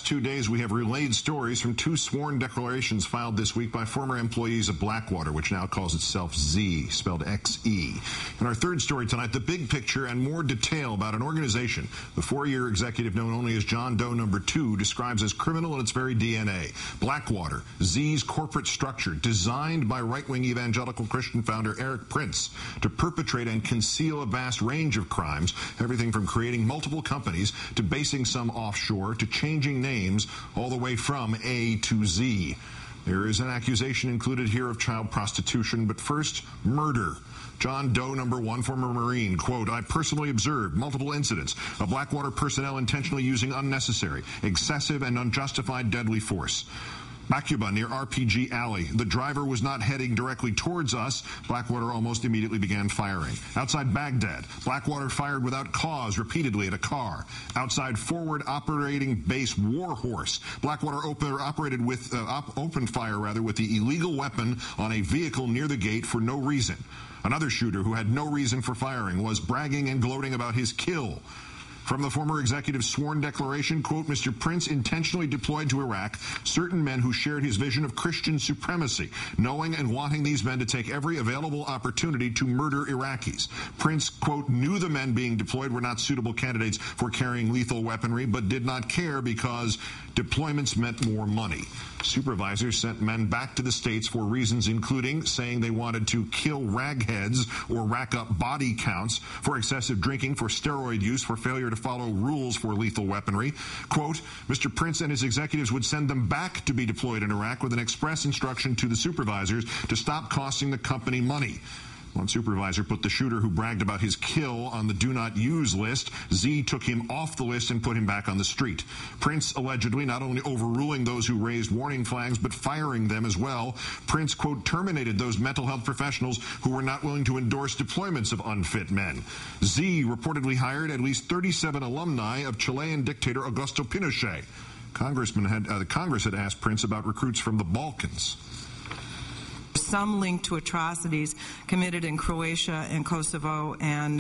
last 2 days, we have relayed stories from 2 sworn declarations filed this week by former employees of Blackwater, which now calls itself Z, spelled X-E. In our third story tonight, the big picture and more detail about an organization the 4-year executive known only as John Doe No. 2 describes as criminal in its very DNA. Blackwater, Z's corporate structure, designed by right-wing evangelical Christian founder Erik Prince to perpetrate and conceal a vast range of crimes, everything from creating multiple companies to basing some offshore to changing names all the way from A to Z. There is an accusation included here of child prostitution, but first, murder. John Doe No. 1, former Marine, quote, I personally observed multiple incidents of Blackwater personnel intentionally using unnecessary, excessive, and unjustified deadly force. Baghdads near RPG Alley. The driver was not heading directly towards us. Blackwater almost immediately began firing. Outside Baghdad, Blackwater fired without cause repeatedly at a car. Outside forward operating base Warhorse, Blackwater opened fire with the illegal weapon on a vehicle near the gate for no reason. Another shooter who had no reason for firing was bragging and gloating about his kill. From the former executive's sworn declaration, quote, Mr. Prince intentionally deployed to Iraq certain men who shared his vision of Christian supremacy, knowing and wanting these men to take every available opportunity to murder Iraqis. Prince, quote, knew the men being deployed were not suitable candidates for carrying lethal weaponry, but did not care because deployments meant more money. Supervisors sent men back to the States for reasons including saying they wanted to kill ragheads or rack up body counts, for excessive drinking, for steroid use, for failure to follow rules for lethal weaponry. Quote, Mr. Prince and his executives would send them back to be deployed in Iraq with an express instruction to the supervisors to stop costing the company money. One supervisor put the shooter who bragged about his kill on the do not use list. Z took him off the list and put him back on the street. Prince allegedly not only overruling those who raised warning flags, but firing them as well. Prince, quote, terminated those mental health professionals who were not willing to endorse deployments of unfit men. Z reportedly hired at least 37 alumni of Chilean dictator Augusto Pinochet. The Congress had asked Prince about recruits from the Balkans. Some link to atrocities committed in Croatia and Kosovo and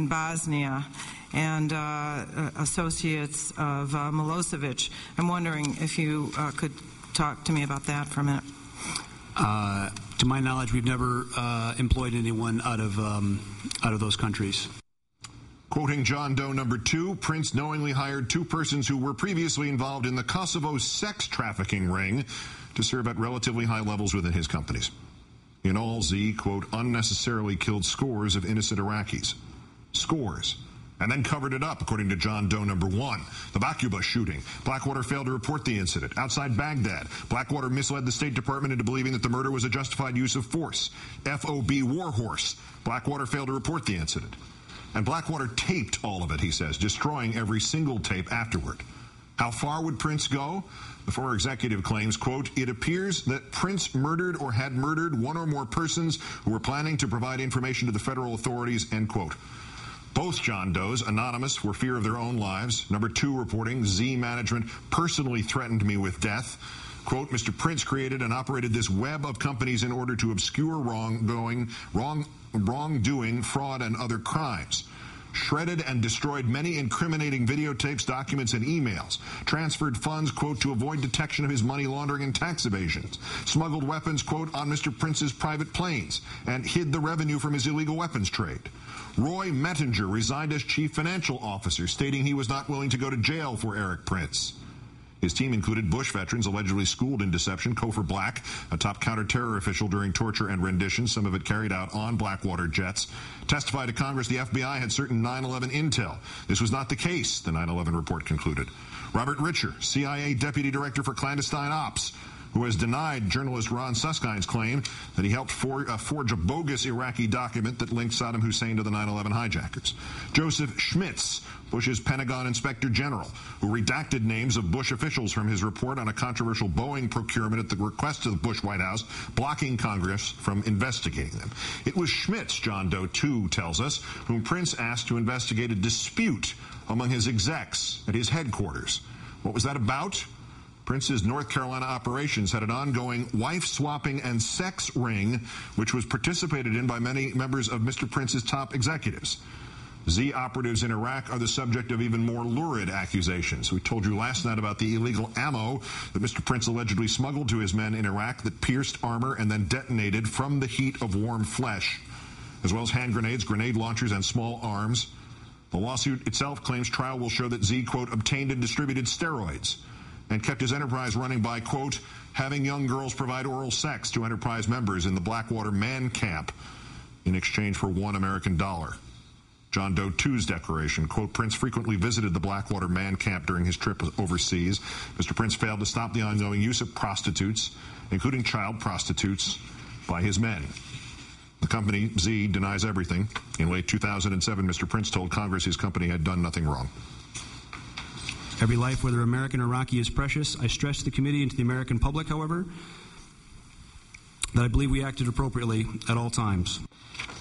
Bosnia, and associates of Milosevic. I'm wondering if you could talk to me about that for a minute. To my knowledge, we've never employed anyone out of those countries. Quoting John Doe No. 2, Prince knowingly hired 2 persons who were previously involved in the Kosovo sex trafficking ring to serve at relatively high levels within his companies. In all, Z, quote, unnecessarily killed scores of innocent Iraqis. Scores. And then covered it up, according to John Doe No. 1. The Baghdads shooting. Blackwater failed to report the incident. Outside Baghdad, Blackwater misled the State Department into believing that the murder was a justified use of force. FOB Warhorse. Blackwater failed to report the incident. And Blackwater taped all of it, he says, destroying every single tape afterward. How far would Prince go? The former executive claims, quote, it appears that Prince murdered or had murdered 1 or more persons who were planning to provide information to the federal authorities, end quote. Both John Does, anonymous for fear of their own lives. Number 2 reporting, Z management personally threatened me with death. Quote, Mr. Prince created and operated this web of companies in order to obscure wrongdoing, fraud, and other crimes. Shredded and destroyed many incriminating videotapes, documents, and emails. Transferred funds, quote, to avoid detection of his money laundering and tax evasions. Smuggled weapons, quote, on Mr. Prince's private planes, and hid the revenue from his illegal weapons trade. Roy Mettinger resigned as chief financial officer, stating he was not willing to go to jail for Erik Prince. His team included Bush veterans allegedly schooled in deception. Cofer Black, a top counterterror official during torture and rendition, some of it carried out on Blackwater jets, testified to Congress the FBI had certain 9/11 intel. This was not the case, the 9/11 report concluded. Robert Richer, CIA Deputy Director for Clandestine Ops, who has denied journalist Ron Suskind's claim that he helped forge a bogus Iraqi document that linked Saddam Hussein to the 9/11 hijackers. Joseph Schmitz, Bush's Pentagon Inspector General, who redacted names of Bush officials from his report on a controversial Boeing procurement at the request of the Bush White House, blocking Congress from investigating them. It was Schmitz, John Doe 2 tells us, whom Prince asked to investigate a dispute among his execs at his headquarters. What was that about? Prince's North Carolina operations had an ongoing wife-swapping and sex ring, which was participated in by many members of Mr. Prince's top executives. Z operatives in Iraq are the subject of even more lurid accusations. We told you last night about the illegal ammo that Mr. Prince allegedly smuggled to his men in Iraq that pierced armor and then detonated from the heat of warm flesh, as well as hand grenades, grenade launchers, and small arms. The lawsuit itself claims trial will show that Z, quote, obtained and distributed steroids and kept his enterprise running by, quote, having young girls provide oral sex to enterprise members in the Blackwater Man Camp in exchange for $1 American. John Doe 2's declaration, quote, Prince frequently visited the Blackwater Man Camp during his trip overseas. Mr. Prince failed to stop the ongoing use of prostitutes, including child prostitutes, by his men. The company, Z, denies everything. In late 2007, Mr. Prince told Congress his company had done nothing wrong. Every life, whether American or Iraqi, is precious. I stress to the committee and to the American public, however, that I believe we acted appropriately at all times.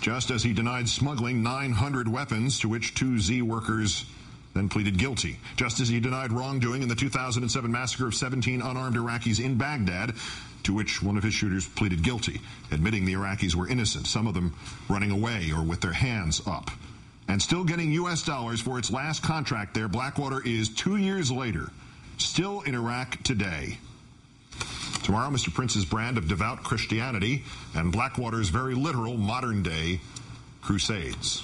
Just as he denied smuggling 900 weapons, to which 2 Z workers then pleaded guilty. Just as he denied wrongdoing in the 2007 massacre of 17 unarmed Iraqis in Baghdad, to which one of his shooters pleaded guilty, admitting the Iraqis were innocent, some of them running away or with their hands up. And still getting U.S. dollars for its last contract there, Blackwater is 2 years later, still in Iraq today. Tomorrow, Mr. Prince's brand of devout Christianity and Blackwater's very literal modern-day crusades.